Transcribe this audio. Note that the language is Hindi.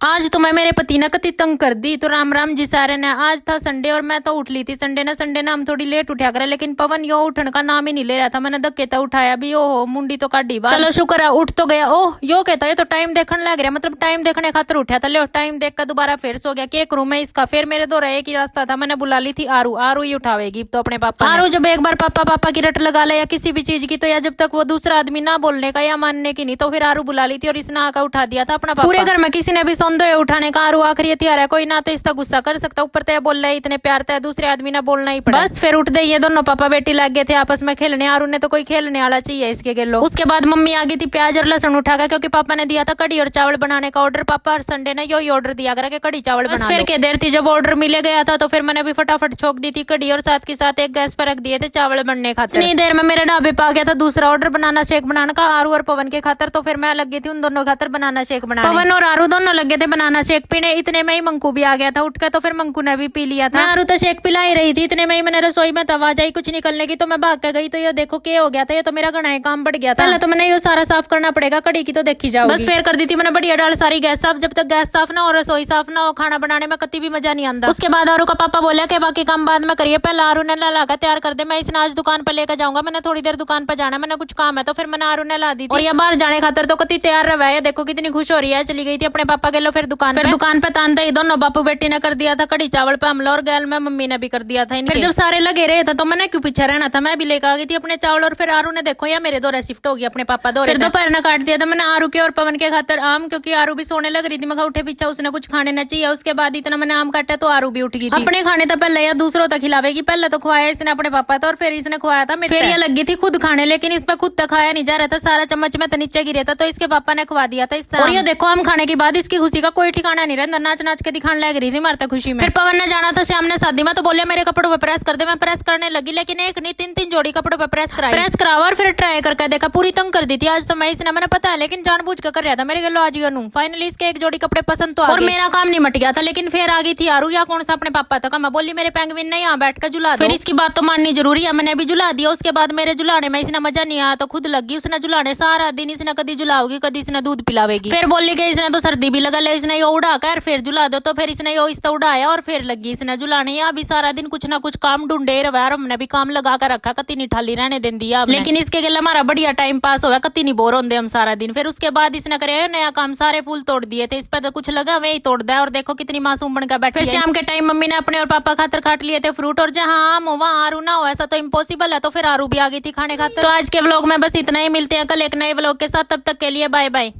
आज तो मैं मेरे पति ने कति तंग कर दी। तो राम राम जी सारे ने। आज था संडे और मैं तो उठ ली थी संडे ना हम थोड़ी लेट उठा करे, लेकिन पवन यो उठने का नाम ही नहीं ले रहा था। मैंने धक्के तो उठाया भी, ओहो मुंडी तो काटी बाहर। चलो शुक्र है उठ तो गया। ओह यो कहता है तो टाइम देखने लग रहा, मतलब टाइम देखने खातर उठा था। ले टाइम देख कर दोबारा फिर सो गया। क्या करूं मैं इसका, फिर मेरे दो एक ही रास्ता था। मैंने बुला ली थी आरू, आरू ही उठावेगी तो अपने पापा। आरू जब एक बार पापा पापा की रट लगा ले या किसी भी चीज की, तो या जब तक वो दूसरा आदमी ना बोलने का या मानने की नहीं, तो फिर आरू बुला ली थी और इसने आकर उठा दिया था अपना पापा। पूरे घर में किसी ने भी सौंदे उठाने का आरू आखिरी हथियार है। कोई ना तो इसका गुस्सा कर सकता, ऊपर तय बोल रहा है इतने प्यार तय दूसरे आदमी ने बोलना ही पड़ा। बस फिर उठ दे, ये दोनों पापा बेटी लग गए थे आपस में खेलने। आरू ने तो कोई खेलने वाला चाहिए इसके गेलो। उसके बाद मम्मी आ गई थी प्याज और लहसुन उठा कर, क्योंकि पापा ने दिया था कड़ी और चावल बनाने का ऑर्डर। पापा हर संडे ने यही ऑर्डर दिया करा कि कड़ी चावल बना। फिर के देर थी जब ऑर्डर मिले गया था, तो फिर मैंने भी फटाफट छोक दी थी कड़ी और साथ के साथ एक गैस पर रख दिए थे चावल बनने खातिर। इतनी देर में मेरे ढाबे पे आ गया था दूसरा ऑर्डर, बनाना शेक बनाने का, आरू और पवन के खातर। तो फिर मैं लग गई थी उन दोनों खातर बनाना शेक बनाने। पवन और आरू दोनों लगे थे बनाना शेक पीने। इतने में ही मंकू भी आ गया था उठकर, तो फिर मंकू ने भी पी लिया था। मैं आरू तो शेक पिला ही रही थी, इतने में ही मैंने रसोई में आवाज आई कुछ निकलने की। तो मैं भाग के गई, तो ये देखो क्या हो गया था। ये तो मेरा घना काम बढ़ गया था। पहले तो मैंने ये सारा साफ करना पड़ेगा, कड़ी की तो देखी जाओ। बस फिर कर दी थी मैंने बढ़िया डाल सारी गैस साफ। जब तक गैस साफ ना हो, रसोई साफ ना हो, खाना बनाने में कति भी मजा नहीं आता। उसके बाद आरू का पापा बोला कि बाकी काम बाद में करिए, पहले आरू ने ला कर तैयार कर दे, मैं इसे आज दुकान पर लेकर जाऊंगा। मैंने थोड़ी देर दुकान पर जाना, मैंने कुछ काम है। तो फिर मैंने आरू ने ला दी थी और ये बाहर जाने खातर तो कति तैयार रहा है। देखो कितनी खुश हो रही है। चली गई थी अपने पापा के लो फिर दुकान पे तान दे। दोनों बापू बेटी ने कर दिया था कड़ी चावल पे हमला और गैल में मम्मी ने भी कर दिया था। फिर जब सारे लगे रहे थे तो मैंने क्यों पीछे रहना था, मैं भी लेकर आ गई थी अपने चावल। और फिर आरू ने देखो या मेरे दौरे शिफ्ट हो गया अपने पापा दौरे। फिर दोपहर ने काट दिया था मैंने आरू के और पवन के खातर आम, क्योंकि आरू भी सोने लग रही थी। मैं उठे पीछे उसने कुछ खाने न चाहिए। उसके बाद इतना मैंने आम काटा तो आरू भी उठ गई थी। अपने खाने तो पहले या दूसरों तक खिलावेगी, पहले तो खवाया इसने अपने पापा था और फिर इसने खवाया था। फिर ये लगी थी खुद खाने, लेकिन इस पर खुद तक खाया नहीं जा रहा था। सारा चम्मच में तो नीचे गिरे था, तो इसके पापा ने खवा दिया था इस तरह। और ये देखो आम खाने के बाद इसकी खुशी का कोई ठिकाना नहीं रहता, नाच नाच के दिखाने लग रही थी मारता खुशी में। फिर पवन ने जाना था शाम ने शादी में, तो बोले मेरे कपड़ों पे प्रेस कर दे। मैं प्रेस करने लगी, लेकिन एक नहीं तीन जोड़ी कपड़ों पे प्रेस करावा और फिर ट्राई करके देखा, पूरी तंग कर दी थी आज तो मैं इसने। मैंने पता है लेकिन जानबूझ कर रहा था मेरे गलो आज यूं। फाइनली इसके एक जोड़ी कपड़े पसंद तो आ गए और मेरा काम नहीं मट गया था। लेकिन फिर आ गई थी आरू या कौन सा अपने पापा तक। मैं बोली मेरे पेंगुइन ने यहाँ बैठ कर झुला दो। फिर इसकी बात तो माननी जरूरी है, मैंने भी झुला दिया। उसके बाद मेरे झुलाने में इसने मजा नहीं आया, तो खुद लगी उसने झुलाने। सारा दिन इसने कदी झुलाओगी कदी इसने दूध पिलावेगी। फिर बोली कि इसने तो सर्दी भी लगा ले, इसने ये उड़ा कर फिर झुला दो। तो फिर इसने यो इस्ता उड़ाया और फिर लगी इसने झुलाने। या भी सारा दिन कुछ ना कुछ काम ढूंढे रहा, हमने भी काम लगा कर रखा, कति नहीं ठाली रहने दें दिया। लेकिन इसके गले हमारा बढ़िया टाइम पास हुआ, कति नहीं बोर होंगे हम सारा दिन। फिर उसके बाद इसने करे नया काम, सारे फूल तोड़ दिए थे। इस पर तो कुछ लगा वही तोड़ दिया और देखो कितनी मासूम बनकर बैठी। फिर शाम के टाइम मम्मी ने अपने और पापा खातर काट लिए थे फ्रूट, और जहाँ आम हो वहाँ आरू ना हो ऐसा तो इम्पॉसिबल है। तो फिर आरू भी आ गई थी खाने खातर। तो आज के व्लॉग में बस इतना ही, मिलते हैं कल एक नए व्लॉग के साथ। तब तक के लिए बाय बाय।